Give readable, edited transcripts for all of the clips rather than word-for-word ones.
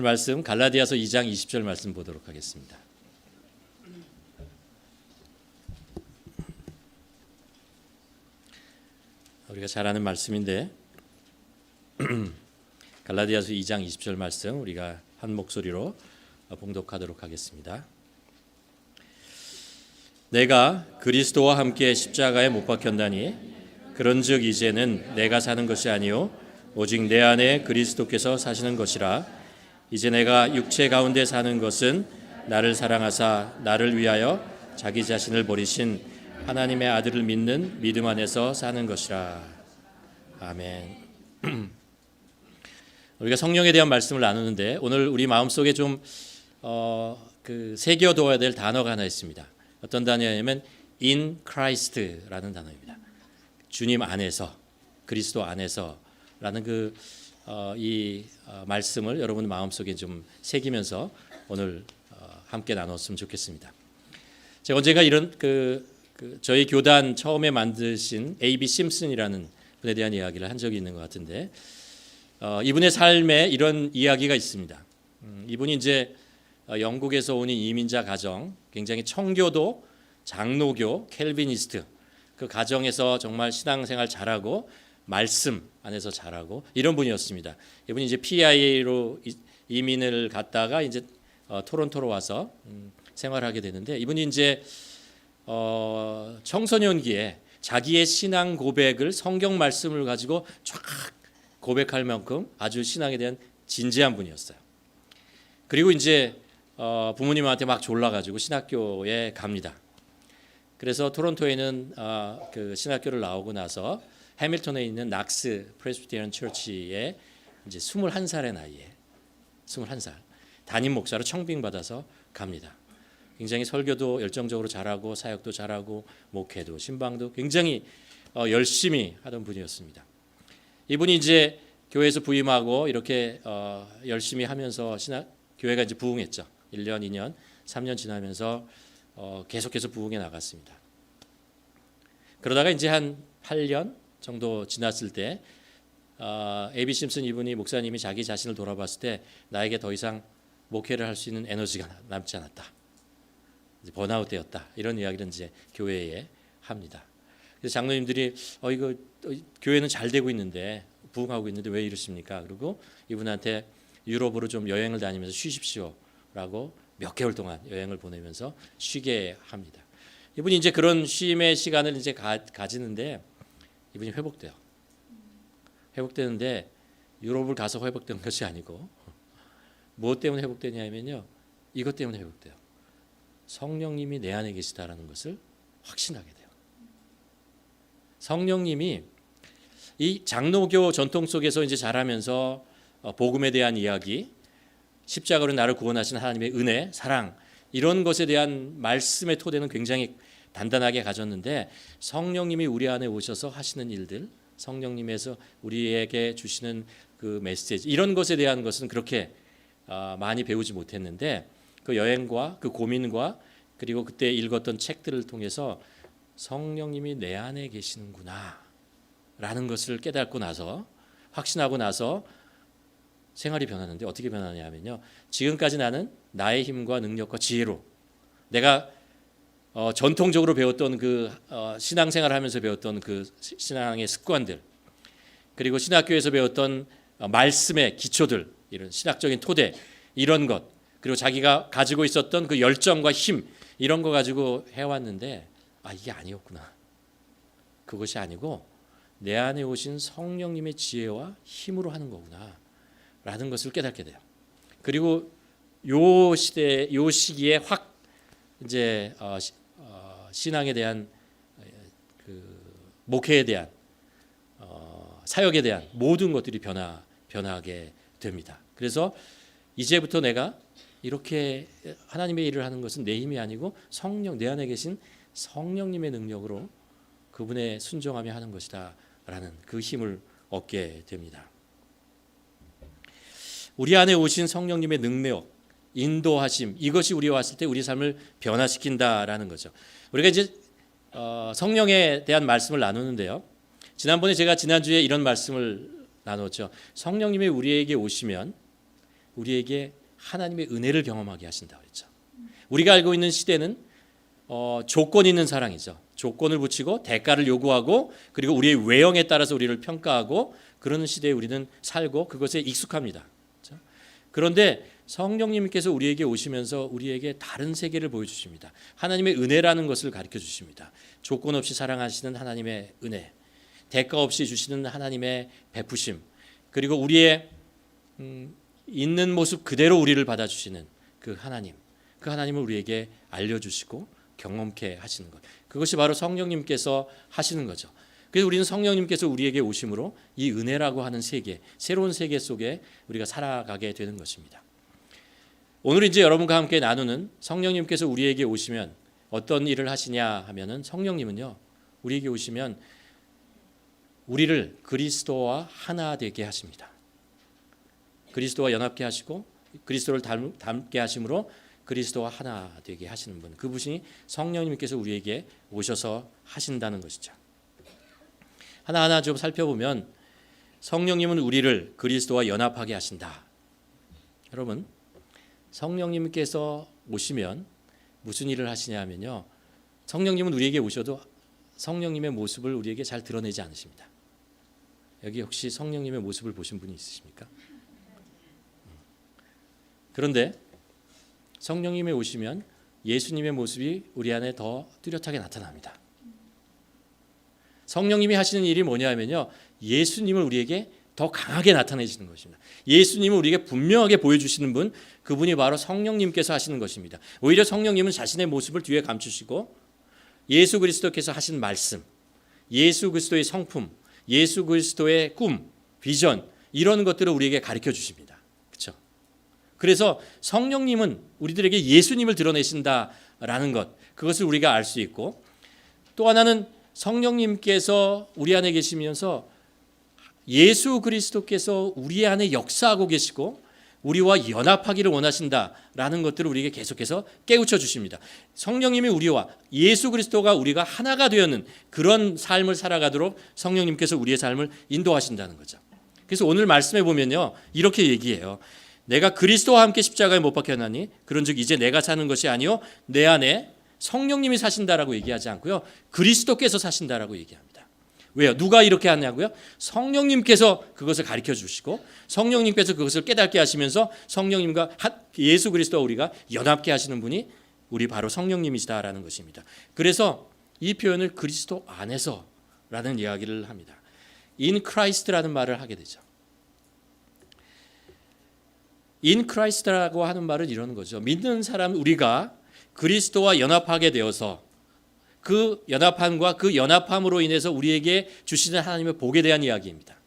말씀 갈라디아서 2장 20절 말씀 보도록 하겠습니다. 우리가 잘 아는 말씀인데 갈라디아서 2장 20절 말씀 우리가 한 목소리로 봉독하도록 하겠습니다. 내가 그리스도와 함께 십자가에 못 박혔나니 그런즉 이제는 내가 사는 것이 아니요 오직 내 안에 그리스도께서 사시는 것이라. 이제 내가 육체 가운데 사는 것은 나를 사랑하사 나를 위하여 자기 자신을 버리신 하나님의 아들을 믿는 믿음 안에서 사는 것이라. 아멘. 우리가 성령에 대한 말씀을 나누는데 오늘 우리 마음속에 좀 새겨둬야 될 단어가 하나 있습니다. 어떤 단어냐면 in Christ라는 단어입니다. 주님 안에서, 그리스도 안에서라는 이 말씀을 여러분 마음속에 좀 새기면서 오늘 함께 나눴으면 좋겠습니다. 제가 언젠가 이런 저희 교단 처음에 만드신 A.B. 심슨이라는 분에 대한 이야기를 한 적이 있는 것 같은데 이분의 삶에 이런 이야기가 있습니다. 이분이 이제 영국에서 온 이민자 가정, 굉장히 청교도, 장로교, 캘비니스트 그 가정에서 정말 신앙생활 잘하고 말씀 안에서 잘하고 이런 분이었습니다. 이분이 이제 PIA로 이민을 갔다가 이제 토론토로 와서 생활하게 되는데 이분이 이제 청소년기에 자기의 신앙 고백을 성경 말씀을 가지고 쫙 고백할 만큼 아주 신앙에 대한 진지한 분이었어요. 그리고 이제 부모님한테 막 졸라가지고 신학교에 갑니다. 그래서 토론토에는 그 신학교를 나오고 나서 해밀턴에 있는 낙스 프레스비테리안 처치에 이제 21살의 나이에 21살 담임 목사로 청빙받아서 갑니다. 굉장히 설교도 열정적으로 잘하고 사역도 잘하고 목회도 신방도 굉장히 열심히 하던 분이었습니다. 이분이 이제 교회에서 부임하고 이렇게 열심히 하면서 교회가 이제 부흥했죠. 1년, 2년, 3년 지나면서 계속해서 부흥해 나갔습니다. 그러다가 이제 한 8년 정도 지났을 때 A.B. 심슨 이분이 목사님이 자기 자신을 돌아봤을 때 나에게 더 이상 목회를 할 수 있는 에너지가 남지 않았다. 이제 번아웃 되었다. 이런 이야기를 이제 교회에 합니다. 그래서 장로님들이 이거 교회는 잘 되고 있는데 부흥하고 있는데 왜 이러십니까? 그리고 이분한테 유럽으로 좀 여행을 다니면서 쉬십시오라고 몇 개월 동안 여행을 보내면서 쉬게 합니다. 이분이 이제 그런 쉼의 시간을 이제 가지는데 이분이 회복돼요. 회복되는데 유럽을 가서 회복된 것이 아니고 무엇 때문에 회복되냐면요. 이것 때문에 회복돼요. 성령님이 내 안에 계시다라는 것을 확신하게 돼요. 성령님이 이 장로교 전통 속에서 이제 자라면서 복음에 대한 이야기, 십자가로 나를 구원하신 하나님의 은혜, 사랑 이런 것에 대한 말씀의 토대는 굉장히 단단하게 가졌는데 성령님이 우리 안에 오셔서 하시는 일들, 성령님에서 우리에게 주시는 그 메시지 이런 것에 대한 것은 그렇게 많이 배우지 못했는데 그 여행과 그 고민과 그리고 그때 읽었던 책들을 통해서 성령님이 내 안에 계시는구나 라는 것을 깨닫고 나서 확신하고 나서 생활이 변하는데 어떻게 변하냐면요. 지금까지 나는 나의 힘과 능력과 지혜로 내가 전통적으로 배웠던 그 신앙생활을 하면서 배웠던 그 신앙의 습관들 그리고 신학교에서 배웠던 말씀의 기초들 이런 신학적인 토대 이런 것 그리고 자기가 가지고 있었던 그 열정과 힘 이런 거 가지고 해왔는데 이게 아니었구나. 그것이 아니고 내 안에 오신 성령님의 지혜와 힘으로 하는 거구나 라는 것을 깨닫게 돼요. 그리고 요 시대 요 시기에 확 이제 신앙에 대한 그 목회에 대한 사역에 대한 모든 것들이 변하게 됩니다. 그래서 이제부터 내가 이렇게 하나님의 일을 하는 것은 내 힘이 아니고 성령 내 안에 계신 성령님의 능력으로 그분의 순종하며 하는 것이다 라는 그 힘을 얻게 됩니다. 우리 안에 오신 성령님의 능력 인도하심 이것이 우리와 왔을 때 우리 삶을 변화시킨다라는 거죠. 우리가 이제 성령에 대한 말씀을 나누는데요. 지난번에 제가 지난주에 이런 말씀을 나눴죠. 성령님이 우리에게 오시면 우리에게 하나님의 은혜를 경험하게 하신다 그랬죠. 우리가 알고 있는 시대는 조건 있는 사랑이죠. 조건을 붙이고 대가를 요구하고 그리고 우리의 외형에 따라서 우리를 평가하고 그러는 시대에 우리는 살고 그것에 익숙합니다. 그렇죠? 그런데 성령님께서 우리에게 오시면서 우리에게 다른 세계를 보여주십니다. 하나님의 은혜라는 것을 가르쳐 주십니다. 조건 없이 사랑하시는 하나님의 은혜, 대가 없이 주시는 하나님의 베푸심, 그리고 우리의 있는 모습 그대로 우리를 받아주시는 그 하나님을 우리에게 알려주시고 경험케 하시는 것, 그것이 바로 성령님께서 하시는 거죠. 그래서 우리는 성령님께서 우리에게 오심으로 이 은혜라고 하는 세계, 새로운 세계 속에 우리가 살아가게 되는 것입니다. 오늘 이제 여러분과 함께 나누는 성령님께서 우리에게 오시면 어떤 일을 하시냐 하면은, 성령님은요 우리에게 오시면 우리를 그리스도와 하나 되게 하십니다. 그리스도와 연합케 하시고 그리스도를 닮게 하심으로 그리스도와 하나 되게 하시는 분, 그분이 성령님께서 우리에게 오셔서 하신다는 것이죠. 하나하나 좀 살펴보면 성령님은 우리를 그리스도와 연합하게 하신다. 여러분, 성령님께서 오시면 무슨 일을 하시냐 하면요, 성령님은 우리에게 오셔도 성령님의 모습을 우리에게 잘 드러내지 않으십니다. 여기 혹시 성령님의 모습을 보신 분이 있으십니까? 그런데 성령님이 오시면 예수님의 모습이 우리 안에 더 뚜렷하게 나타납니다. 성령님이 하시는 일이 뭐냐면요, 예수님을 우리에게 더 강하게 나타내시는 것입니다. 예수님을 우리에게 분명하게 보여주시는 분, 그분이 바로 성령님께서 하시는 것입니다. 오히려 성령님은 자신의 모습을 뒤에 감추시고 예수 그리스도께서 하신 말씀, 예수 그리스도의 성품, 예수 그리스도의 꿈, 비전, 이런 것들을 우리에게 가르쳐 주십니다. 그렇죠? 그래서 성령님은 우리들에게 예수님을 드러내신다라는 것, 그것을 우리가 알 수 있고, 또 하나는 성령님께서 우리 안에 계시면서 예수 그리스도께서 우리 안에 역사하고 계시고 우리와 연합하기를 원하신다라는 것들을 우리에게 계속해서 깨우쳐 주십니다. 성령님이 우리와 예수 그리스도가 우리가 하나가 되었는 그런 삶을 살아가도록 성령님께서 우리의 삶을 인도하신다는 거죠. 그래서 오늘 말씀에 보면요, 이렇게 얘기해요. 내가 그리스도와 함께 십자가에 못 박혔나니 그런즉 이제 내가 사는 것이 아니요 내 안에 성령님이 사신다라고 얘기하지 않고요, 그리스도께서 사신다라고 얘기합니다. 왜요? 누가 이렇게 하냐고요? 성령님께서 그것을 가르쳐 주시고 성령님께서 그것을 깨닫게 하시면서 성령님과 예수 그리스도와 우리가 연합케 하시는 분이 우리 바로 성령님이시다라는 것입니다. 그래서 이 표현을 그리스도 안에서라는 이야기를 합니다. In Christ라는 말을 하게 되죠. In Christ라고 하는 말은 이런 거죠. 믿는 사람 우리가 그리스도와 연합하게 되어서 그 연합함과 그 연합함으로 인해서 우리에게 주시는 하나님의 복에 대한 이야기입니다.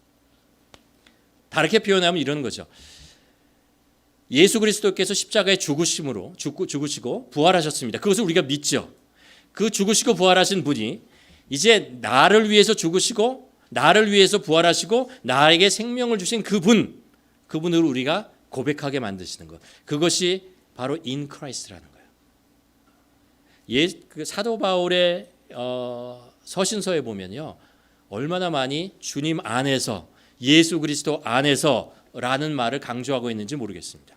다르게 표현하면 이런 거죠. 예수 그리스도께서 십자가에 죽으시고 부활하셨습니다. 그것을 우리가 믿죠. 그 죽으시고 부활하신 분이 이제 나를 위해서 죽으시고 나를 위해서 부활하시고 나에게 생명을 주신 그분을 우리가 고백하게 만드시는 것, 그것이 바로 in Christ라는 거예요. 그 사도 바울의 서신서에 보면요, 얼마나 많이 주님 안에서, 예수 그리스도 안에서라는 말을 강조하고 있는지 모르겠습니다.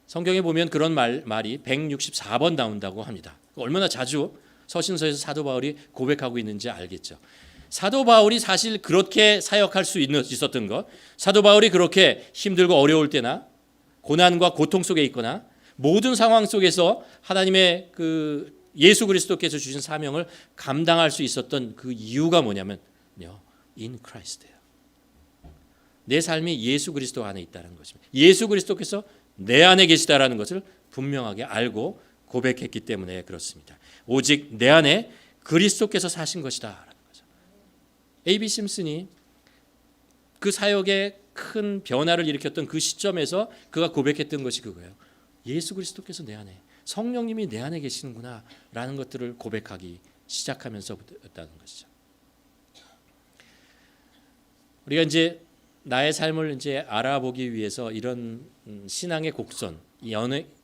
성경에 보면 그런 말이 164번 나온다고 합니다. 얼마나 자주 서신서에서 사도 바울이 고백하고 있는지 알겠죠. 사도 바울이 사실 그렇게 사역할 수 있었던 것, 사도 바울이 그렇게 힘들고 어려울 때나 고난과 고통 속에 있거나 모든 상황 속에서 하나님의 그 예수 그리스도께서 주신 사명을 감당할 수 있었던 그 이유가 뭐냐면요, in Christ예요. 내 삶이 예수 그리스도 안에 있다는 것입니다. 예수 그리스도께서 내 안에 계시다라는 것을 분명하게 알고 고백했기 때문에 그렇습니다. 오직 내 안에 그리스도께서 사신 것이다라는 거죠. A.B. 심슨이 그 사역에 큰 변화를 일으켰던 그 시점에서 그가 고백했던 것이 그거예요. 예수 그리스도께서 내 안에, 성령님이 내 안에 계시는구나 라는 것들을 고백하기 시작하면서부터였다는 것이죠. 우리가 이제 나의 삶을 이제 알아보기 위해서 이런 신앙의 곡선,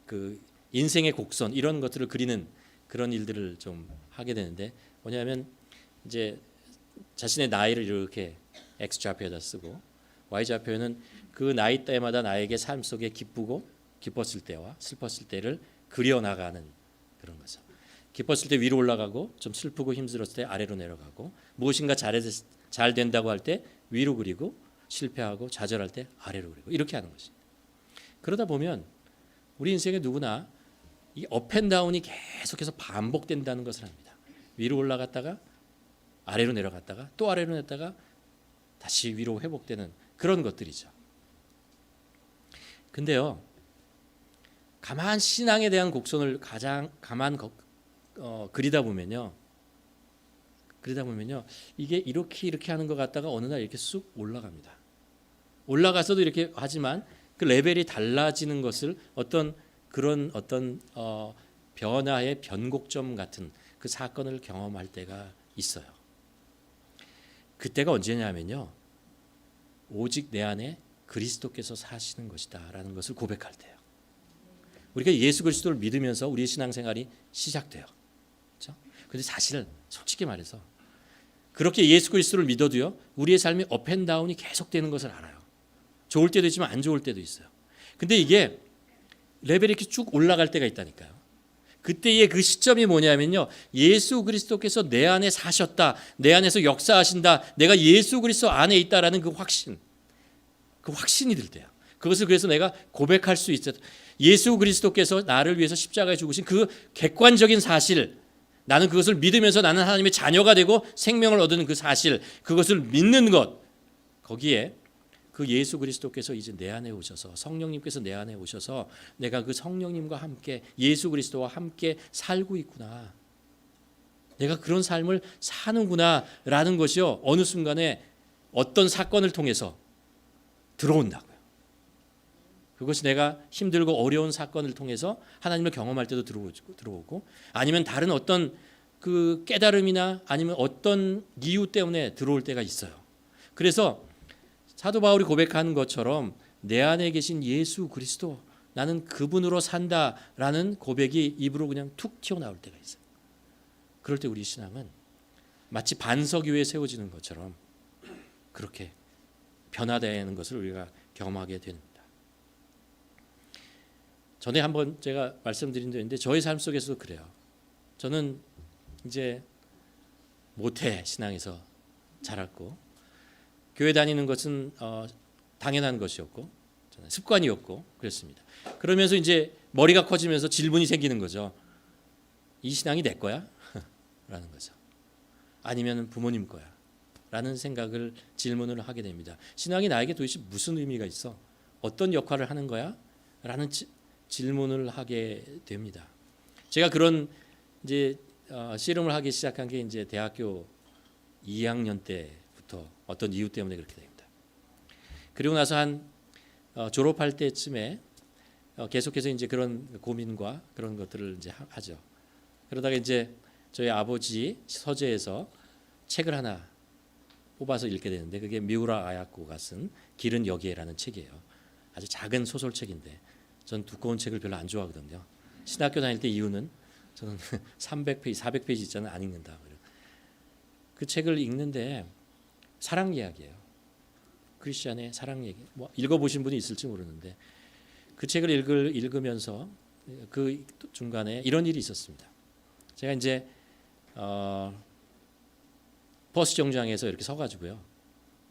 그 인생의 곡선, 이런 것들을 그리는 그런 일들을 좀 하게 되는데, 뭐냐면 이제 자신의 나이를 이렇게 X좌표에다 쓰고 Y좌표에는 그 나이 때마다 나에게 삶 속에 기뻤을 때와 슬펐을 때를 그려나가는 그런 거죠. 기뻤을 때 위로 올라가고 좀 슬프고 힘들었을 때 아래로 내려가고 무엇인가 잘 된다고 할 때 위로 그리고 실패하고 좌절할 때 아래로 그리고 이렇게 하는 것입니다. 그러다 보면 우리 인생에 누구나 이 업앤다운이 계속해서 반복된다는 것을 압니다. 위로 올라갔다가 아래로 내려갔다가 또 아래로 내렸다가 다시 위로 회복되는 그런 것들이죠. 근데요, 가만 신앙에 대한 곡선을 가만 그리다 보면요, 이게 이렇게 하는 것 같다가 어느 날 이렇게 쑥 올라갑니다. 올라가서도 이렇게 하지만 그 레벨이 달라지는 것을 어떤 변화의 변곡점 같은 그 사건을 경험할 때가 있어요. 그때가 언제냐면요, 오직 내 안에 그리스도께서 사시는 것이다라는 것을 고백할 때요. 우리가 예수 그리스도를 믿으면서 우리의 신앙생활이 시작돼요. 그렇죠? 근데 사실 솔직히 말해서 그렇게 예수 그리스도를 믿어도요, 우리의 삶이 업앤다운이 계속되는 것을 알아요. 좋을 때도 있지만 안 좋을 때도 있어요. 근데 이게 레벨이 이렇게 쭉 올라갈 때가 있다니까요. 그때의 그 시점이 뭐냐면요, 예수 그리스도께서 내 안에 사셨다, 내 안에서 역사하신다, 내가 예수 그리스도 안에 있다라는 그 확신이 들 때야. 그것을 그래서 내가 고백할 수 있어요. 예수 그리스도께서 나를 위해서 십자가에 죽으신 그 객관적인 사실, 나는 그것을 믿으면서 나는 하나님의 자녀가 되고 생명을 얻는 그 사실, 그것을 믿는 것, 거기에 그 예수 그리스도께서 이제 내 안에 오셔서, 성령님께서 내 안에 오셔서 내가 그 성령님과 함께 예수 그리스도와 함께 살고 있구나, 내가 그런 삶을 사는구나라는 것이요, 어느 순간에 어떤 사건을 통해서 들어온다고요. 그것이 내가 힘들고 어려운 사건을 통해서 하나님을 경험할 때도 들어오고, 아니면 다른 어떤 그 깨달음이나 아니면 어떤 이유 때문에 들어올 때가 있어요. 그래서 사도 바울이 고백하는 것처럼 내 안에 계신 예수 그리스도, 나는 그분으로 산다라는 고백이 입으로 그냥 툭 튀어나올 때가 있어요. 그럴 때 우리 신앙은 마치 반석 위에 세워지는 것처럼 그렇게 변화되는 것을 우리가 경험하게 됩니다. 전에 한번 제가 말씀드린 적이 있는데 저의 삶 속에서도 그래요. 저는 이제 모태 신앙에서 자랐고 교회 다니는 것은 당연한 것이었고 저는 습관이었고 그랬습니다. 그러면서 이제 머리가 커지면서 질문이 생기는 거죠. 이 신앙이 내 거야? 라는 거죠. 아니면 부모님 거야? 라는 질문을 하게 됩니다. 신앙이 나에게 도대체 무슨 의미가 있어? 어떤 역할을 하는 거야? 라는 질문을 하게 됩니다. 제가 그런 이제 씨름을 하기 시작한 게 이제 대학교 2학년 때부터 어떤 이유 때문에 그렇게 됩니다. 그리고 나서 한 졸업할 때쯤에 계속해서 이제 그런 고민과 그런 것들을 이제 하죠. 그러다가 이제 저희 아버지 서재에서 책을 하나 뽑아서 읽게 되는데 그게 미우라 아야코가 쓴 길은 여기에라는 책이에요. 아주 작은 소설책인데 전 두꺼운 책을 별로 안 좋아하거든요. 신학교 다닐 때 이유는 저는 300페이지, 400페이지 있잖아요. 안 읽는다. 그 책을 읽는데 사랑 이야기예요. 크리스찬의 사랑 얘기. 뭐 읽어보신 분이 있을지 모르는데 그 책을 읽으면서 그 중간에 이런 일이 있었습니다. 제가 이제 버스 정류장에서 이렇게 서가지고요.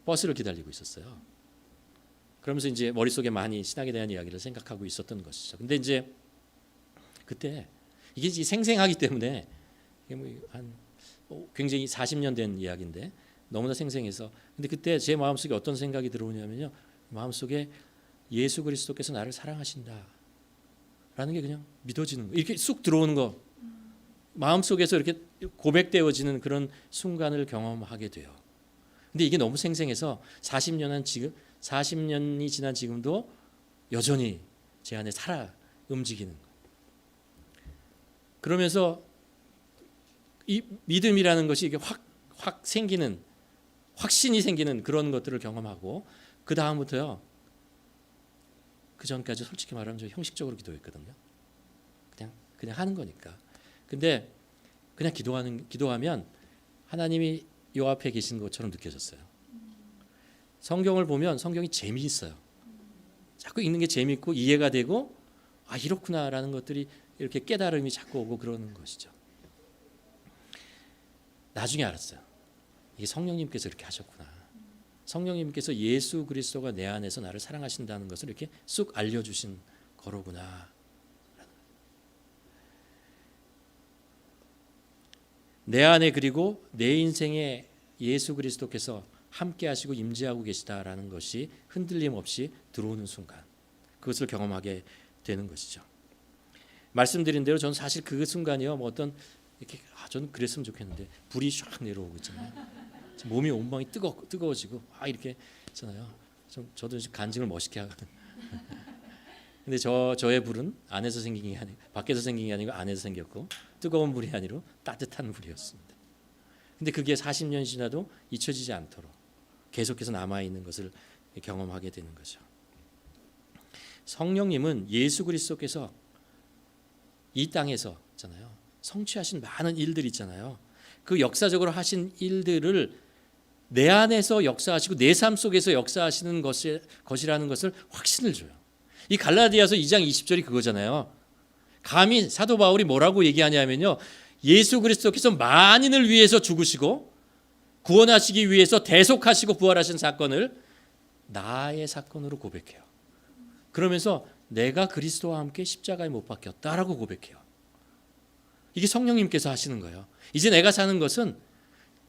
버스를 기다리고 있었어요. 그러면서 이제 머릿속에 많이 신학에 대한 이야기를 생각하고 있었던 것이죠. 근데 이제 그때 이게 생생하기 때문에 굉장히 40년 된 이야기인데 너무나 생생해서 근데 그때 제 마음속에 어떤 생각이 들어오냐면요. 마음속에 예수 그리스도께서 나를 사랑하신다 라는 게 그냥 믿어지는 거. 이렇게 쑥 들어오는 거. 마음속에서 이렇게 고백되어지는 그런 순간을 경험하게 돼요. 근데 이게 너무 생생해서 40년이 지난 지금도 여전히 제 안에 살아 움직이는 거예요. 그러면서 이 믿음이라는 것이 이게 확 생기는, 확신이 생기는 그런 것들을 경험하고 그 다음부터요. 그 전까지 솔직히 말하면 저 형식적으로 기도했거든요. 그냥 하는 거니까. 근데 그냥 기도하면 하나님이 요 앞에 계신 것처럼 느껴졌어요. 성경을 보면 성경이 재미있어요. 자꾸 읽는 게 재미있고 이해가 되고 아 이렇구나라는 것들이 이렇게 깨달음이 자꾸 오고 그러는 것이죠. 나중에 알았어요. 이게 성령님께서 이렇게 하셨구나. 성령님께서 예수 그리스도가 내 안에서 나를 사랑하신다는 것을 이렇게 쑥 알려주신 거로구나. 내 안에 그리고 내 인생에 예수 그리스도께서 함께 하시고 임재하고 계시다라는 것이 흔들림 없이 들어오는 순간 그것을 경험하게 되는 것이죠. 말씀드린 대로 저는 사실 그 순간이요 뭐 어떤 이렇게 저는 그랬으면 좋겠는데 불이 쫙 내려오고 있잖아요. 몸이 온몸이 뜨거워지고 이렇게 있잖아요. 저도 간증을 멋있게 하거든. 근데 저의 불은 안에서 생긴 게 아니고 밖에서 생긴 게 아니고 안에서 생겼고 뜨거운 불이 아니라 따뜻한 불이었습니다. 근데 그게 40년이 지나도 잊혀지지 않도록 계속해서 남아 있는 것을 경험하게 되는 거죠. 성령님은 예수 그리스도께서 이 땅에서 있잖아요. 성취하신 많은 일들 있잖아요. 그 역사적으로 하신 일들을 내 안에서 역사하시고 내 삶 속에서 역사하시는 것이라는 것을 확신을 줘요. 이 갈라디아서 2장 20절이 그거잖아요. 감히 사도 바울이 뭐라고 얘기하냐면요. 예수 그리스도께서 만인을 위해서 죽으시고 구원하시기 위해서 대속하시고 부활하신 사건을 나의 사건으로 고백해요. 그러면서 내가 그리스도와 함께 십자가에 못 박혔다라고 고백해요. 이게 성령님께서 하시는 거예요. 이제 내가 사는 것은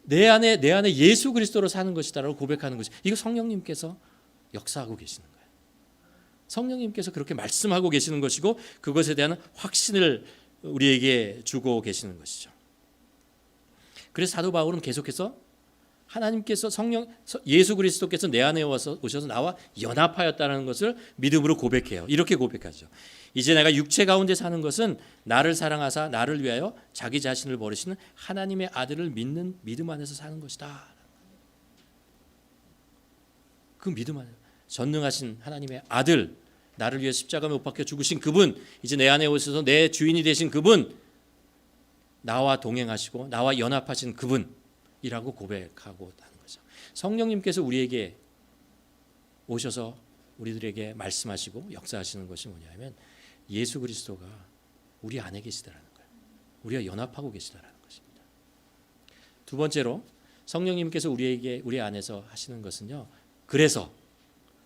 내 안에 예수 그리스도로 사는 것이다라고 고백하는 것이 이거 성령님께서 역사하고 계시는 거예요. 성령님께서 그렇게 말씀하고 계시는 것이고 그것에 대한 확신을 우리에게 주고 계시는 것이죠. 그래서 사도 바울은 계속해서 하나님께서 예수 그리스도께서 내 안에 오셔서 나와 연합하였다는 것을 믿음으로 고백해요. 이렇게 고백하죠. 이제 내가 육체 가운데 사는 것은 나를 사랑하사 나를 위하여 자기 자신을 버리시는 하나님의 아들을 믿는 믿음 안에서 사는 것이다. 그 믿음 안에 전능하신 하나님의 아들, 나를 위해 십자가에 못 박혀 죽으신 그분, 이제 내 안에 오셔서 내 주인이 되신 그분, 나와 동행하시고 나와 연합하신 그분이라고 고백하고 하는 거죠. 성령님께서 우리에게 오셔서 우리들에게 말씀하시고 역사하시는 것이 뭐냐면 예수 그리스도가 우리 안에 계시다라는 거예요. 우리가 연합하고 계시다라는 것입니다. 두 번째로 성령님께서 우리 안에서 하시는 것은요. 그래서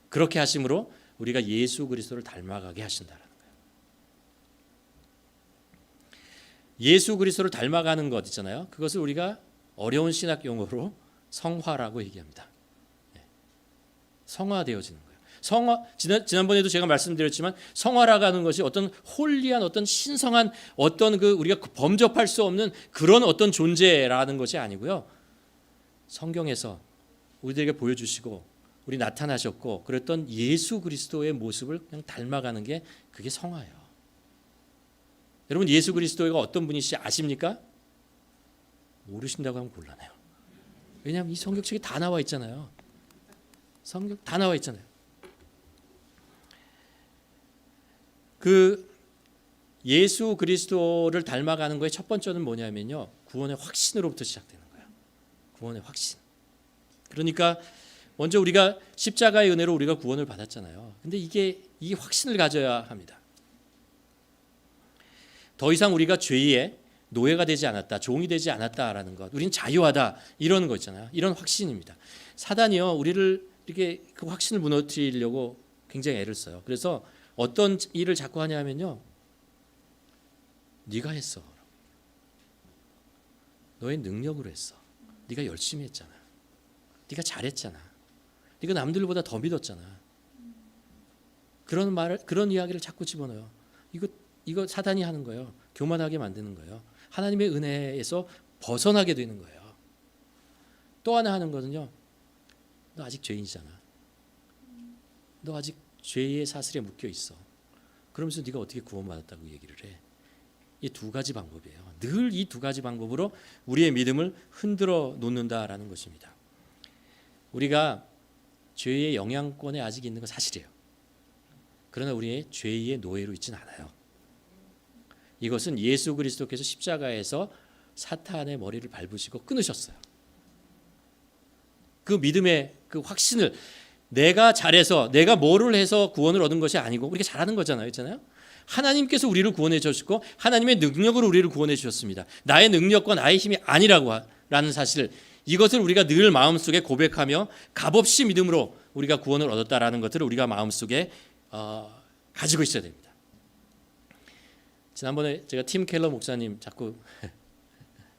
그렇게 하심으로 우리가 예수 그리스도를 닮아가게 하신다라는 거예요. 예수 그리스도를 닮아가는 것 있잖아요. 그것을 우리가 어려운 신학 용어로 성화라고 얘기합니다. 성화되어지는 거예요. 지난번에도 제가 말씀드렸지만 성화라고 하는 것이 어떤 홀리한 어떤 신성한 어떤 우리가 범접할 수 없는 그런 어떤 존재라는 것이 아니고요. 성경에서 우리들에게 보여주시고 우리 나타나셨고 그랬던 예수 그리스도의 모습을 그냥 닮아가는 게 그게 성화예요. 여러분 예수 그리스도가 어떤 분이시 아십니까? 모르신다고 하면 곤란해요. 왜냐하면 이 성경책에 다 나와 있잖아요. 성경 다 나와 있잖아요. 그 예수 그리스도를 닮아가는 거의 첫 번째는 뭐냐면요. 구원의 확신으로부터 시작되는 거예요. 구원의 확신. 그러니까 먼저 우리가 십자가의 은혜로 우리가 구원을 받았잖아요. 근데 이 확신을 가져야 합니다. 더 이상 우리가 죄의 노예가 되지 않았다, 종이 되지 않았다라는 것, 우리는 자유하다 이런 거 있잖아요. 이런 확신입니다. 사단이요, 우리를 이렇게 그 확신을 무너뜨리려고 굉장히 애를 써요. 그래서 어떤 일을 자꾸 하냐면요, 네가 했어, 너의 능력으로 했어, 네가 열심히 했잖아, 네가 잘했잖아, 네가 남들보다 더 믿었잖아. 그런 이야기를 자꾸 집어넣어요. 이거 사단이 하는 거예요. 교만하게 만드는 거예요. 하나님의 은혜에서 벗어나게 되는 거예요. 또 하나 하는 거는요. 너 아직 죄인이잖아. 너 아직 죄의 사슬에 묶여 있어. 그러면서 네가 어떻게 구원받았다고 얘기를 해. 이 두 가지 방법이에요. 늘 이 두 가지 방법으로 우리의 믿음을 흔들어 놓는다라는 것입니다. 우리가 죄의 영향권에 아직 있는 건 사실이에요. 그러나 우리의 죄의 노예로 있지는 않아요. 이것은 예수 그리스도께서 십자가에서 사탄의 머리를 밟으시고 끊으셨어요. 그 믿음의 그 확신을 내가 잘해서 내가 뭐를 해서 구원을 얻은 것이 아니고 우리가 잘하는 거잖아요. 있잖아요. 하나님께서 우리를 구원해 주셨고 하나님의 능력으로 우리를 구원해 주셨습니다. 나의 능력과 나의 힘이 아니라는 사실, 이것을 우리가 늘 마음속에 고백하며 값없이 믿음으로 우리가 구원을 얻었다라는 것들을 우리가 마음속에 가지고 있어야 됩니다. 지난번에 제가 팀 켈러 목사님 자꾸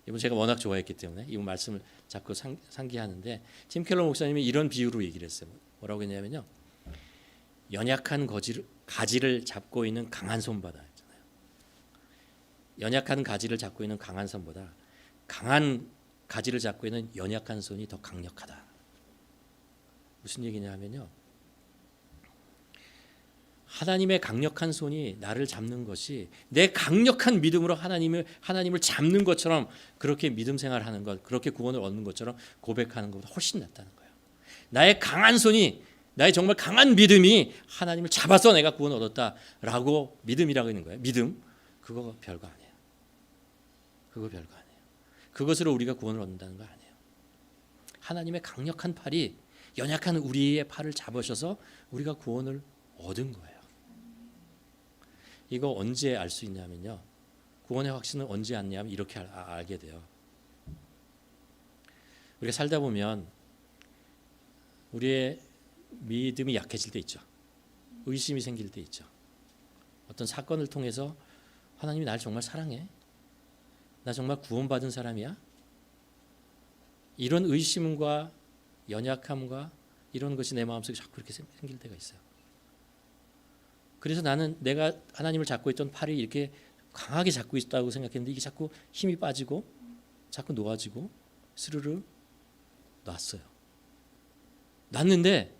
이분 제가 워낙 좋아했기 때문에 이분 말씀을 자꾸 상기하는데, 팀 켈러 목사님이 이런 비유로 얘기를 했어요. 뭐라고 했냐면요, 연약한 가지를 잡고 있는 강한 손보다 있잖아요. 연약한 가지를 잡고 있는 강한 손보다 강한 가지를 잡고 있는 연약한 손이 더 강력하다. 무슨 얘기냐면요, 하나님의 강력한 손이 나를 잡는 것이 내 강력한 믿음으로 하나님을 잡는 것처럼, 그렇게 믿음 생활하는 것, 그렇게 구원을 얻는 것처럼 고백하는 것보다 훨씬 낫다는 거예요. 나의 강한 손이, 나의 정말 강한 믿음이 하나님을 잡아서 내가 구원을 얻었다라고 믿음이라고 있는 거예요. 믿음, 그거 별거 아니에요. 그거 별거 아니에요. 그것으로 우리가 구원을 얻는다는 거 아니에요. 하나님의 강력한 팔이 연약한 우리의 팔을 잡으셔서 우리가 구원을 얻은 거예요. 이거 언제 알 수 있냐면요, 구원의 확신을 언제 알냐면 이렇게 알게 돼요. 우리가 살다 보면 우리의 믿음이 약해질 때 있죠. 의심이 생길 때 있죠. 어떤 사건을 통해서 하나님이 나를 정말 사랑해? 나 정말 구원받은 사람이야? 이런 의심과 연약함과 이런 것이 내 마음속에 자꾸 이렇게 생길 때가 있어요. 그래서 나는 내가 하나님을 잡고 있던 팔이 이렇게 강하게 잡고 있다고 생각했는데 이게 자꾸 힘이 빠지고 자꾸 놓아지고 스르르 놨어요. 놨는데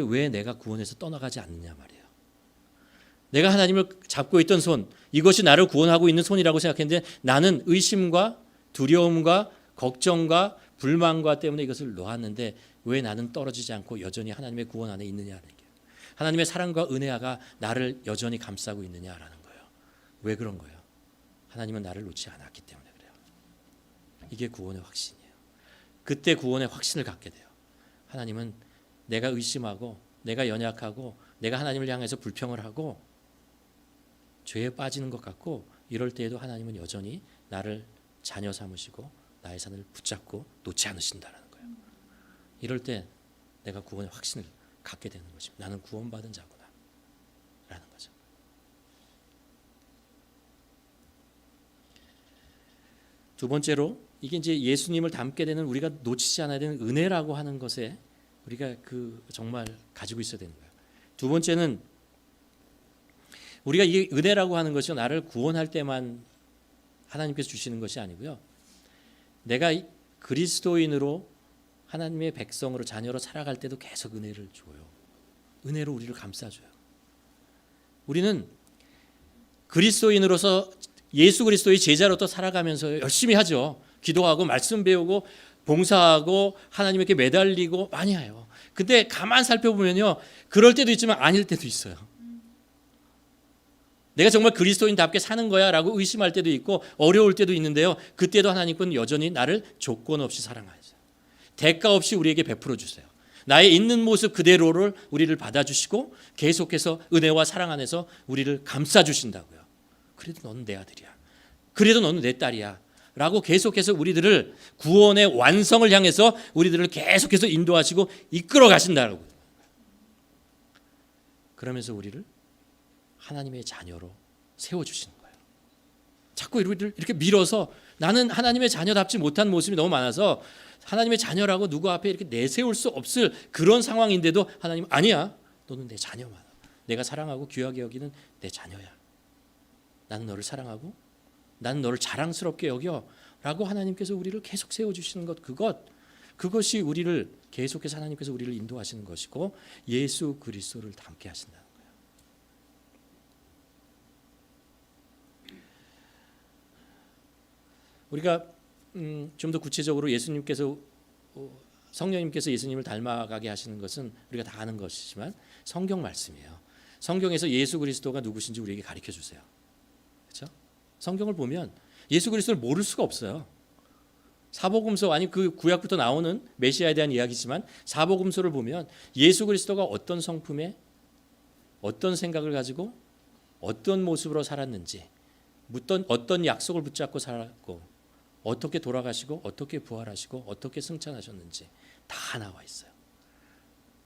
왜 내가 구원에서 떠나가지 않느냐 말이에요. 내가 하나님을 잡고 있던 손, 이것이 나를 구원하고 있는 손이라고 생각했는데 나는 의심과 두려움과 걱정과 불만과 때문에 이것을 놓았는데 왜 나는 떨어지지 않고 여전히 하나님의 구원 안에 있느냐는 얘기예요. 하나님의 사랑과 은혜가 나를 여전히 감싸고 있느냐라는 거예요. 왜 그런 거예요? 하나님은 나를 놓지 않았기 때문에 그래요. 이게 구원의 확신이에요. 그때 구원의 확신을 갖게 돼요. 하나님은 내가 의심하고 내가 연약하고 내가 하나님을 향해서 불평을 하고 죄에 빠지는 것 같고 이럴 때에도 하나님은 여전히 나를 자녀 삼으시고 나의 산을 붙잡고 놓지 않으신다는 거예요. 이럴 때 내가 구원의 확신을 갖게 되는 것입니다. 나는 구원받은 자구나 라는 거죠. 두 번째로, 이게 이제 예수님을 닮게 되는, 우리가 놓치지 않아야 되는 은혜라고 하는 것에 우리가 정말 가지고 있어야 되는 거예요. 두 번째는, 우리가 이 은혜라고 하는 것이 나를 구원할 때만 하나님께서 주시는 것이 아니고요, 내가 그리스도인으로 하나님의 백성으로 자녀로 살아갈 때도 계속 은혜를 줘요. 은혜로 우리를 감싸줘요. 우리는 그리스도인으로서 예수 그리스도의 제자로서 살아가면서 열심히 하죠. 기도하고 말씀 배우고 봉사하고 하나님께 매달리고 많이 해요. 근데 가만 살펴보면요, 그럴 때도 있지만 아닐 때도 있어요. 내가 정말 그리스도인답게 사는 거야 라고 의심할 때도 있고 어려울 때도 있는데요, 그때도 하나님은 여전히 나를 조건 없이 사랑하세요. 대가 없이 우리에게 베풀어 주세요. 나의 있는 모습 그대로를 우리를 받아주시고 계속해서 은혜와 사랑 안에서 우리를 감싸주신다고요. 그래도 너는 내 아들이야, 그래도 너는 내 딸이야 라고 계속해서 우리들을 구원의 완성을 향해서 우리들을 계속해서 인도하시고 이끌어 가신다고. 그러면서 우리를 하나님의 자녀로 세워주시는 거예요. 자꾸 우리를 이렇게 밀어서, 나는 하나님의 자녀답지 못한 모습이 너무 많아서 하나님의 자녀라고 누구 앞에 이렇게 내세울 수 없을 그런 상황인데도 하나님, 아니야, 너는 내 자녀만, 내가 사랑하고 귀하게 여기는 내 자녀야, 나는 너를 사랑하고 나는 너를 자랑스럽게 여겨 라고 하나님께서 우리를 계속 세워주시는 것, 그것이 우리를 계속해서 하나님께서 우리를 인도하시는 것이고 예수 그리스도를 닮게 하신다는 거예요. 우리가 좀 더 구체적으로 예수님께서, 성령님께서 예수님을 닮아가게 하시는 것은 우리가 다 아는 것이지만 성경 말씀이에요. 성경에서 예수 그리스도가 누구신지 우리에게 가르쳐 주세요. 그렇죠? 성경을 보면 예수 그리스도를 모를 수가 없어요. 사복음서 아니 그 구약부터 나오는 메시아에 대한 이야기지만 사복음서를 보면 예수 그리스도가 어떤 성품에 어떤 생각을 가지고 어떤 모습으로 살았는지 어떤 약속을 붙잡고 살았고 어떻게 돌아가시고 어떻게 부활하시고 어떻게 승천하셨는지 다 나와 있어요.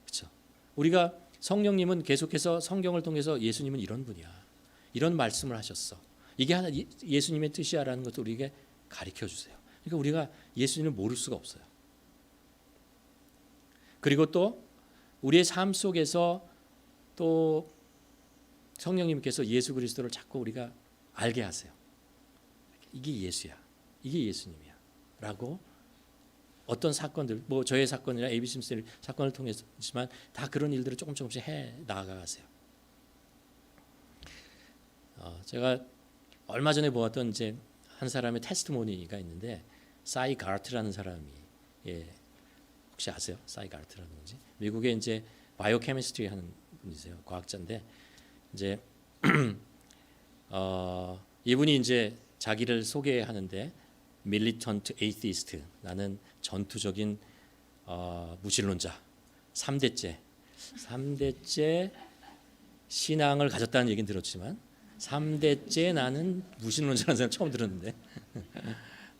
그렇죠? 우리가 성령님은 계속해서 성경을 통해서 예수님은 이런 분이야. 이런 말씀을 하셨어. 이게 하나 예수님의 뜻이야라는 것도 우리에게 가르쳐 주세요. 그러니까 우리가 예수님을 모를 수가 없어요. 그리고 또 우리의 삶 속에서 또 성령님께서 예수 그리스도를 자꾸 우리가 알게 하세요. 이게 예수야. 이게 예수님이야. 라고 어떤 사건들, 뭐 저의 사건이나 ABC 스미스 사건을 통해서지만 다 그런 일들을 조금씩 해 나가세요. 제가 얼마 전에 보았던 이제 한 사람의 테스트모니가 있는데 사이 가르트라는 사람이 혹시 아세요? 사이 가르트라는 건지 미국에 이제 바이오케미스트리 하는 분이세요. 과학자인데 이제 이분이 이제 자기를 소개하는데 밀리턴트 에이티스트 나는 전투적인 무신론자 3대째 신앙을 가졌다는 얘기는 들었지만 3대째 나는 무신론자라는 사람 처음 들었는데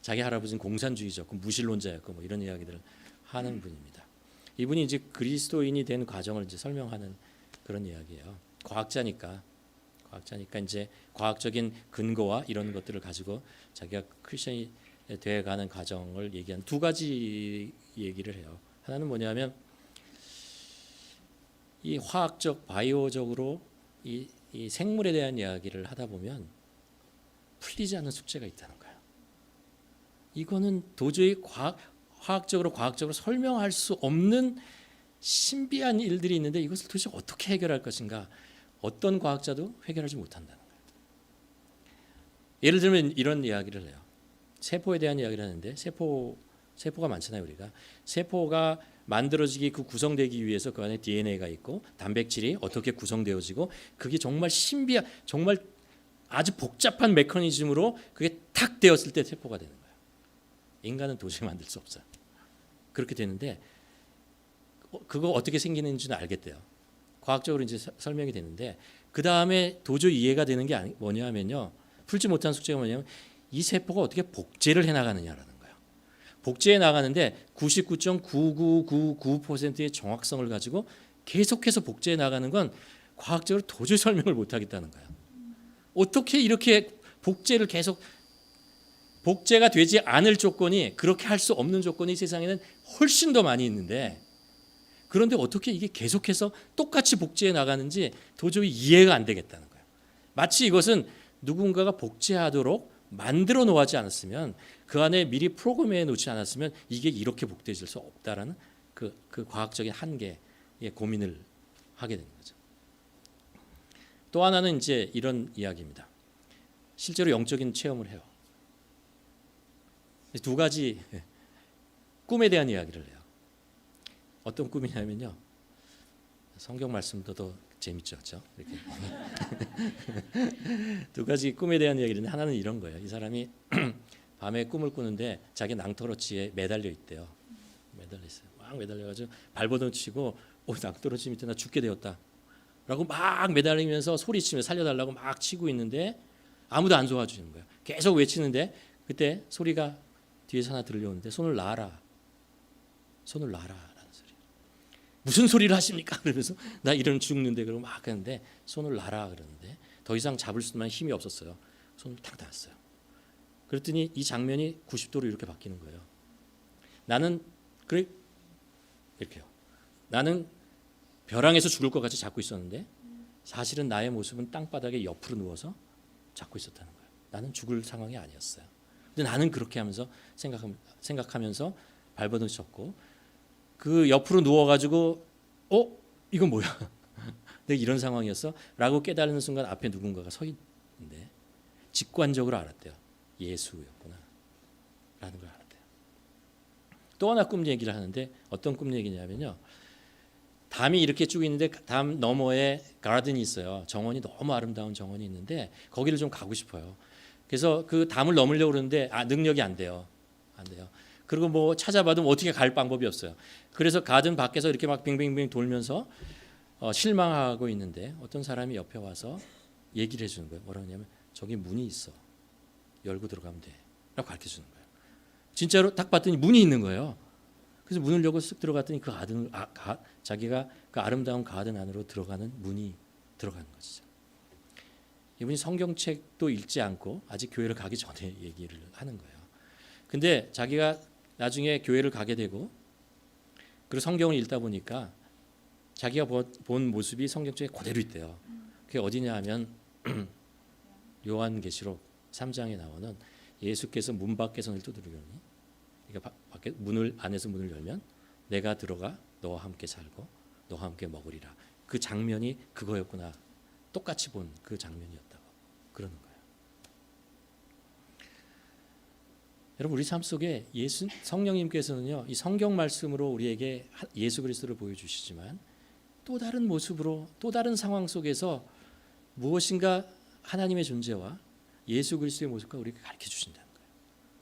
자기 할아버지는 공산주의자였고 무신론자였고 뭐 이런 이야기들을 하는 분입니다. 이분이 이제 그리스도인이 된 과정을 이제 설명하는 그런 이야기예요. 과학자니까 이제 과학적인 근거와 이런 것들을 가지고 자기가 크리스천이 되어가는 과정을 얘기한 두 가지 얘기를 해요. 하나는 뭐냐면 이 화학적 바이오적으로 이 생물에 대한 이야기를 하다 보면 풀리지 않는 숙제가 있다는 거예요. 이거는 도저히 화학적으로 과학적으로 설명할 수 없는 신비한 일들이 있는데 이것을 도대체 어떻게 해결할 것인가? 어떤 과학자도 해결하지 못한다는 거예요. 예를 들면 이런 이야기를 해요. 세포에 대한 이야기를 하는데 세포가 많잖아요. 우리가 세포가 만들어지기 구성되기 위해서 그 안에 DNA가 있고 단백질이 어떻게 구성되어지고 그게 정말 신비한 정말 아주 복잡한 메커니즘으로 그게 탁 되었을 때 세포가 되는 거예요. 인간은 도저히 만들 수 없어요. 그렇게 되는데 그거 어떻게 생기는지는 알겠대요. 과학적으로 이제 설명이 되는데 그 다음에 도저히 이해가 되는 게 뭐냐면요. 풀지 못한 숙제가 뭐냐면 이 세포가 어떻게 복제를 해나가느냐라는 거예요. 복제해 나가는데 99.9999%의 정확성을 가지고 계속해서 복제해 나가는 건 과학적으로 도저히 설명을 못하겠다는 거예요. 어떻게 이렇게 복제가 되지 않을 조건이 그렇게 할 수 없는 조건이 세상에는 훨씬 더 많이 있는데 그런데 어떻게 이게 계속해서 똑같이 복제해 나가는지 도저히 이해가 안 되겠다는 거예요. 마치 이것은 누군가가 복제하도록 만들어 놓지 않았으면 그 안에 미리 프로그램해 놓지 않았으면 이게 이렇게 복제될 수 없다라는 그 과학적인 한계에 고민을 하게 되는 거죠. 또 하나는 이제 이런 이야기입니다. 실제로 영적인 체험을 해요. 두 가지 꿈에 대한 이야기를 해요. 어떤 꿈이냐면요. 성경 말씀도 더 재밌죠, 그렇죠? 이렇게 두 가지 꿈에 대한 이야기인데 하나는 이런 거예요. 이 사람이 밤에 꿈을 꾸는데 자기 낭떠러치에 매달려 있대요. 매달려 있어요. 막 매달려가지고 발버둥 치고 낭떠러치 밑에 나 죽게 되었다라고 막 매달리면서 소리치며 살려달라고 막 치고 있는데 아무도 안 도와주는 거예요. 계속 외치는데 그때 소리가 뒤에서 하나 들려오는데 손을 놔라. 손을 놔라. 무슨 소리를 하십니까? 그러면서 나 이런 죽는데 그러고 막 하는데 손을 놔라 그러는데 더 이상 잡을 수만 힘이 없었어요. 손을 탁 놨어요. 그랬더니 이 장면이 90도로 이렇게 바뀌는 거예요. 나는 그래 이렇게요. 나는 벼랑에서 죽을 것 같이 잡고 있었는데 사실은 나의 모습은 땅바닥에 옆으로 누워서 잡고 있었다는 거예요. 나는 죽을 상황이 아니었어요. 근데 나는 그렇게 하면서 생각하면서 발버둥 쳤고 그 옆으로 누워가지고 이건 뭐야? 내가 이런 상황이었어? 라고 깨달는 순간 앞에 누군가가 서 있는데 직관적으로 알았대요. 예수였구나 라는 걸 알았대요. 또 하나 꿈 얘기를 하는데 어떤 꿈 얘기냐면요. 담이 이렇게 쭉 있는데 담 너머에 가든이 있어요. 정원이 너무 아름다운 정원이 있는데 거기를 좀 가고 싶어요. 그래서 그 담을 넘으려고 그러는데 능력이 안 돼요. 그리고 뭐 찾아봐도 어떻게 갈 방법이 없어요. 그래서 가든 밖에서 이렇게 막 빙빙빙 돌면서 실망하고 있는데 어떤 사람이 옆에 와서 얘기를 해주는 거예요. 뭐라고 하냐면 저기 문이 있어. 열고 들어가면 돼. 라고 가르쳐주는 거예요. 진짜로 딱 봤더니 문이 있는 거예요. 그래서 문을 열고 쓱 들어갔더니 자기가 그 아름다운 가든 안으로 들어가는 문이 들어가는 것이죠. 이분이 성경책도 읽지 않고 아직 교회를 가기 전에 얘기를 하는 거예요. 근데 자기가 나중에 교회를 가게 되고 그리고 성경을 읽다 보니까 자기가 본 모습이 성경책에 그대로 있대요. 그게 어디냐 하면 요한계시록 3장에 나오는 예수께서 문 밖에 손을 두드리니 그러니까 밖에 안에서 문을 열면 내가 들어가 너와 함께 살고 너와 함께 먹으리라. 그 장면이 그거였구나. 똑같이 본 그 장면이었다고 그러는 거예요. 여러분 우리 삶 속에 성령님께서는요 이 성경 말씀으로 우리에게 예수 그리스도를 보여주시지만 또 다른 모습으로 또 다른 상황 속에서 무엇인가 하나님의 존재와 예수 그리스도의 모습과 우리에게 가르쳐 주신다는 거예요.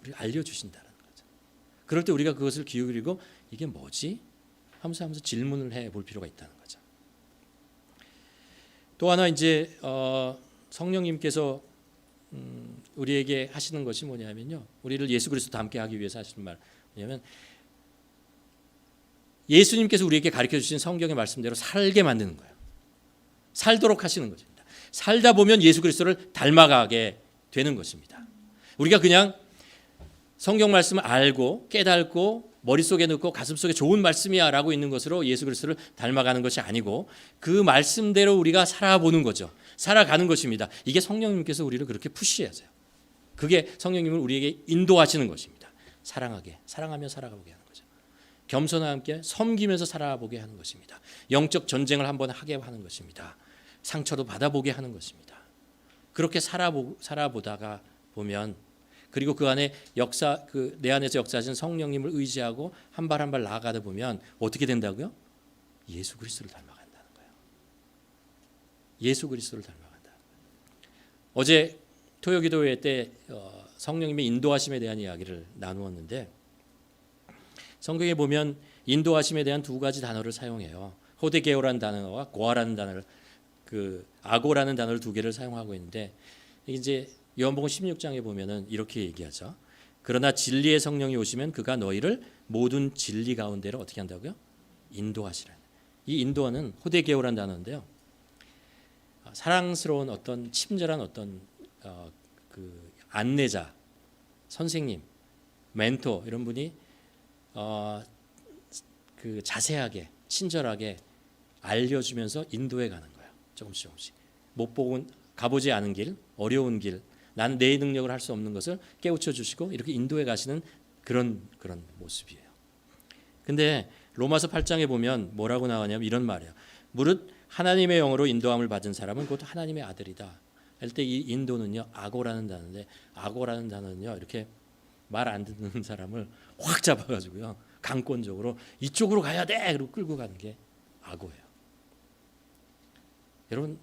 우리가 알려주신다는 거죠. 그럴 때 우리가 그것을 기울이고 이게 뭐지? 하면서 질문을 해볼 필요가 있다는 거죠. 또 하나 이제 성령님께서 우리에게 하시는 것이 뭐냐면요. 우리를 예수 그리스도 닮게 하기 위해서 하시는 말 뭐냐면 예수님께서 우리에게 가르쳐 주신 성경의 말씀대로 살게 만드는 거예요. 살도록 하시는 것입니다. 살다 보면 예수 그리스도를 닮아가게 되는 것입니다. 우리가 그냥 성경 말씀을 알고 깨닫고 머릿속에 넣고 가슴속에 좋은 말씀이야 라고 있는 것으로 예수 그리스도를 닮아가는 것이 아니고 그 말씀대로 우리가 살아보는 거죠. 살아가는 것입니다. 이게 성령님께서 우리를 그렇게 푸시하세요. 그게 성령님을 우리에게 인도하시는 것입니다. 사랑하며 살아가보게 하는 거죠. 겸손과 함께 섬기면서 살아보게 하는 것입니다. 영적 전쟁을 한번 하게 하는 것입니다. 상처도 받아보게 하는 것입니다. 그렇게 살아보다가 보면 그리고 그 안에 내 안에서 역사하신 성령님을 의지하고 한 발 한 발 나아가다 보면 어떻게 된다고요? 예수 그리스도를 닮아간다는 거예요. 예수 그리스도를 닮아간다. 어제 토요기도회 때 성령님의 인도하심에 대한 이야기를 나누었는데 성경에 보면 인도하심에 대한 두 가지 단어를 사용해요. 호데게오라는 단어와 고아라는 단어를 아고라는 단어를 두 개를 사용하고 있는데 이제 요한복음 16장에 보면은 이렇게 얘기하죠. 그러나 진리의 성령이 오시면 그가 너희를 모든 진리 가운데로 어떻게 한다고요? 인도하시라. 이 인도는 호데게오라는 단어인데요. 사랑스러운 어떤 친절한 어떤 그 안내자, 선생님, 멘토 이런 분이 그 자세하게 친절하게 알려주면서 인도해 가는 거예요. 조금씩 못 보고 가보지 않은 길, 어려운 길, 난 내 능력을 할 수 없는 것을 깨우쳐 주시고 이렇게 인도해 가시는 그런 모습이에요. 근데 로마서 8장에 보면 뭐라고 나오냐면 이런 말이에요. 무릇 하나님의 영으로 인도함을 받은 사람은 곧 하나님의 아들이다. 할 때 이 인도는요 아고라는 단어인데 아고라는 단어는요 이렇게 말 안 듣는 사람을 확 잡아가지고요 강권적으로 이쪽으로 가야 돼 그리고 끌고 가는 게 아고예요. 여러분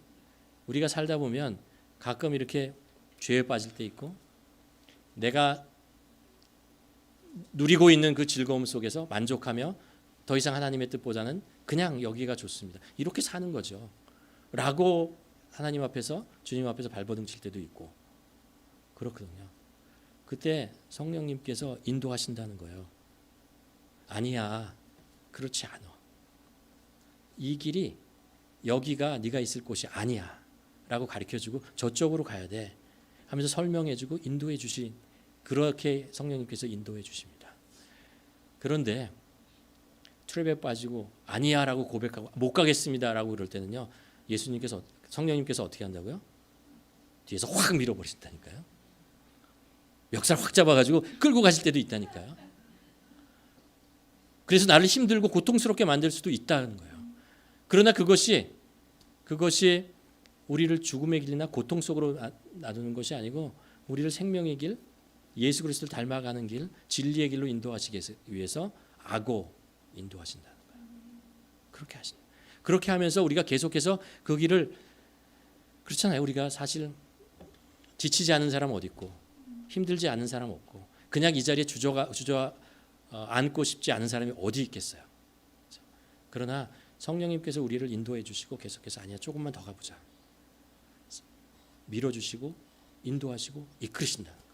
우리가 살다 보면 가끔 이렇게 죄에 빠질 때 있고 내가 누리고 있는 그 즐거움 속에서 만족하며 더 이상 하나님의 뜻보다는 그냥 여기가 좋습니다. 이렇게 사는 거죠. 라고 하나님 앞에서 주님 앞에서 발버둥 칠 때도 있고 그렇거든요. 그때 성령님께서 인도하신다는 거예요. 아니야. 그렇지 않아. 이 길이 여기가 네가 있을 곳이 아니야. 라고 가르쳐주고 저쪽으로 가야 돼. 하면서 설명해주고 인도해 주신 그렇게 성령님께서 인도해 주십니다. 그런데 트랩에 빠지고 아니야라고 고백하고 못 가겠습니다라고 그럴 때는요. 성령님께서 어떻게 한다고요? 뒤에서 확 밀어버리신다니까요. 멱살 확 잡아가지고 끌고 가실 때도 있다니까요. 그래서 나를 힘들고 고통스럽게 만들 수도 있다는 거예요. 그러나 그것이 우리를 죽음의 길이나 고통 속으로 놔두는 것이 아니고 우리를 생명의 길, 예수 그리스도를 닮아가는 길, 진리의 길로 인도하시기 위해서 아고 인도하신다는 거예요. 그렇게 하신다. 그렇게 하면서 우리가 계속해서 그 길을 그렇잖아요. 우리가 사실 지치지 않은 사람 어디 있고 힘들지 않은 사람 없고 그냥 이 자리에 안고 싶지 않은 사람이 어디 있겠어요. 그러나 성령님께서 우리를 인도해 주시고 계속해서 아니야 조금만 더 가보자. 밀어주시고 인도하시고 이끌으신다는 거예요.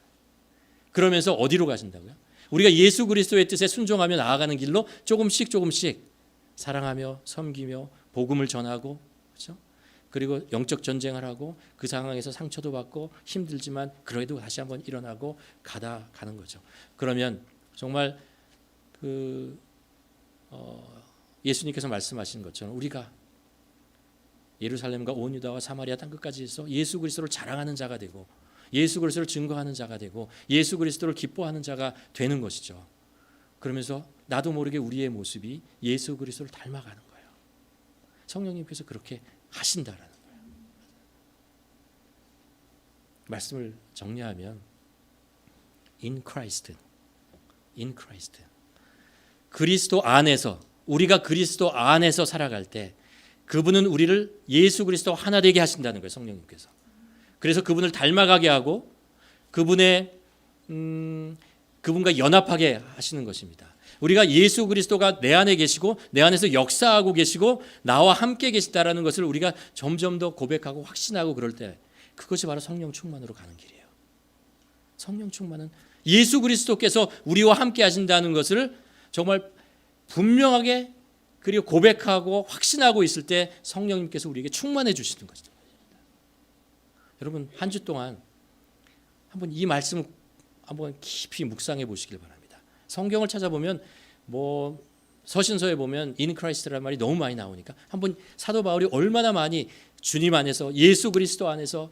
그러면서 어디로 가신다고요? 우리가 예수 그리스도의 뜻에 순종하며 나아가는 길로 조금씩 사랑하며 섬기며 복음을 전하고, 그렇죠? 그리고 영적 전쟁을 하고 그 상황에서 상처도 받고 힘들지만 그래도 다시 한번 일어나고 가는 거죠. 그러면 정말 예수님께서 말씀하신 것처럼 우리가 예루살렘과 온 유다와 사마리아 땅 끝까지에서 예수 그리스도를 자랑하는 자가 되고 예수 그리스도를 증거하는 자가 되고 예수 그리스도를 기뻐하는 자가 되는 것이죠. 그러면서 나도 모르게 우리의 모습이 예수 그리스도를 닮아가는 거예요. 성령님께서 그렇게 하신다라는 거예요. 말씀을 정리하면 in Christ 그리스도 안에서 우리가 그리스도 안에서 살아갈 때 그분은 우리를 예수 그리스도 하나 되게 하신다는 거예요. 성령님께서. 그래서 그분을 닮아가게 하고 그분과 연합하게 하시는 것입니다. 우리가 예수 그리스도가 내 안에 계시고 내 안에서 역사하고 계시고 나와 함께 계시다라는 것을 우리가 점점 더 고백하고 확신하고 그럴 때 그것이 바로 성령 충만으로 가는 길이에요. 성령 충만은 예수 그리스도께서 우리와 함께 하신다는 것을 정말 분명하게 그리고 고백하고 확신하고 있을 때 성령님께서 우리에게 충만해 주시는 것입니다. 여러분 한 주 동안 한번 이 말씀을 한번 깊이 묵상해 보시길 바랍니다. 성경을 찾아보면 서신서에 보면 in Christ라는 말이 너무 많이 나오니까 한번 사도 바울이 얼마나 많이 주님 안에서 예수 그리스도 안에서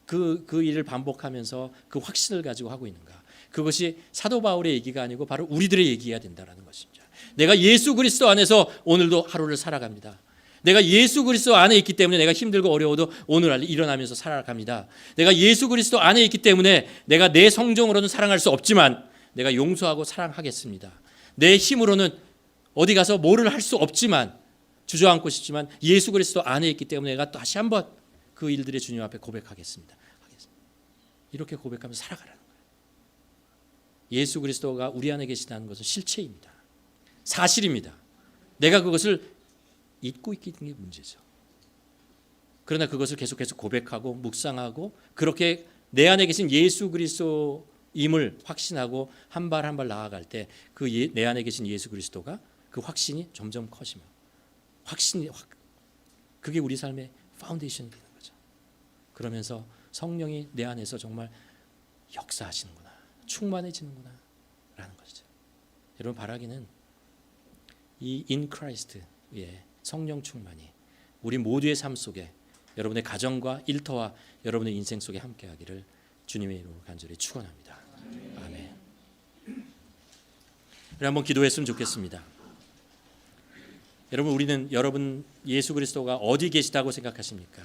그 일을 반복하면서 그 확신을 가지고 하고 있는가. 그것이 사도 바울의 얘기가 아니고 바로 우리들의 얘기해야 된다는 것입니다. 내가 예수 그리스도 안에서 오늘도 하루를 살아갑니다. 내가 예수 그리스도 안에 있기 때문에 내가 힘들고 어려워도 오늘 일어나면서 살아갑니다. 내가 예수 그리스도 안에 있기 때문에 내가 내 성정으로는 사랑할 수 없지만 내가 용서하고 사랑하겠습니다. 내 힘으로는 어디 가서 뭐를 할 수 없지만 주저앉고 싶지만 예수 그리스도 안에 있기 때문에 내가 또 다시 한번 그 일들의 주님 앞에 고백하겠습니다. 이렇게 고백하면서 살아가라는 거예요. 예수 그리스도가 우리 안에 계시다는 것은 실체입니다. 사실입니다. 내가 그것을 잊고 있는 게 문제죠. 그러나 그것을 계속해서 고백하고 묵상하고 그렇게 내 안에 계신 예수 그리스도임을 확신하고 한 발 한 발 나아갈 때 그 내 안에 계신 예수 그리스도가 그 확신이 점점 커지며 그게 우리 삶의 파운데이션이 되는 거죠. 그러면서 성령이 내 안에서 정말 역사하시는구나, 충만해지는구나 라는 것이죠. 여러분 바라기는 이 in Christ의 성령 충만이 우리 모두의 삶 속에 여러분의 가정과 일터와 여러분의 인생 속에 함께하기를 주님의 이름으로 간절히 축원합니다. 아멘. 우리 한번 기도했으면 좋겠습니다. 여러분 예수 그리스도가 어디 계시다고 생각하십니까?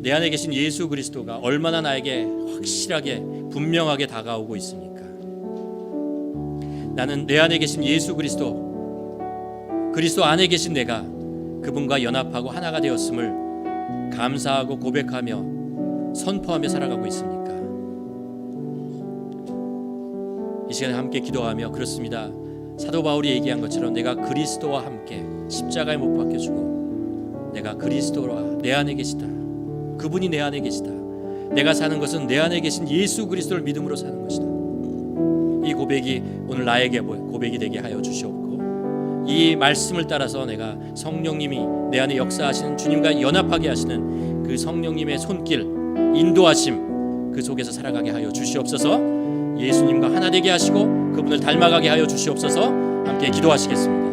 내 안에 계신 예수 그리스도가 얼마나 나에게 확실하게 분명하게 다가오고 있습니까? 나는 내 안에 계신 예수 그리스도 안에 계신 내가 그분과 연합하고 하나가 되었음을 감사하고 고백하며 선포하며 살아가고 있습니까? 이 시간에 함께 기도하며 그렇습니다. 사도 바울이 얘기한 것처럼 내가 그리스도와 함께 십자가에 못 박혀주고 내가 그리스도와 내 안에 계시다. 그분이 내 안에 계시다. 내가 사는 것은 내 안에 계신 예수 그리스도를 믿음으로 사는 것이다. 이 고백이 오늘 나에게 고백이 되게 하여 주시옵고 이 말씀을 따라서 내가 성령님이 내 안에 역사하시는 주님과 연합하게 하시는 그 성령님의 손길 인도하심 그 속에서 살아가게 하여 주시옵소서. 예수님과 하나 되게 하시고 그분을 닮아가게 하여 주시옵소서. 함께 기도하시겠습니다.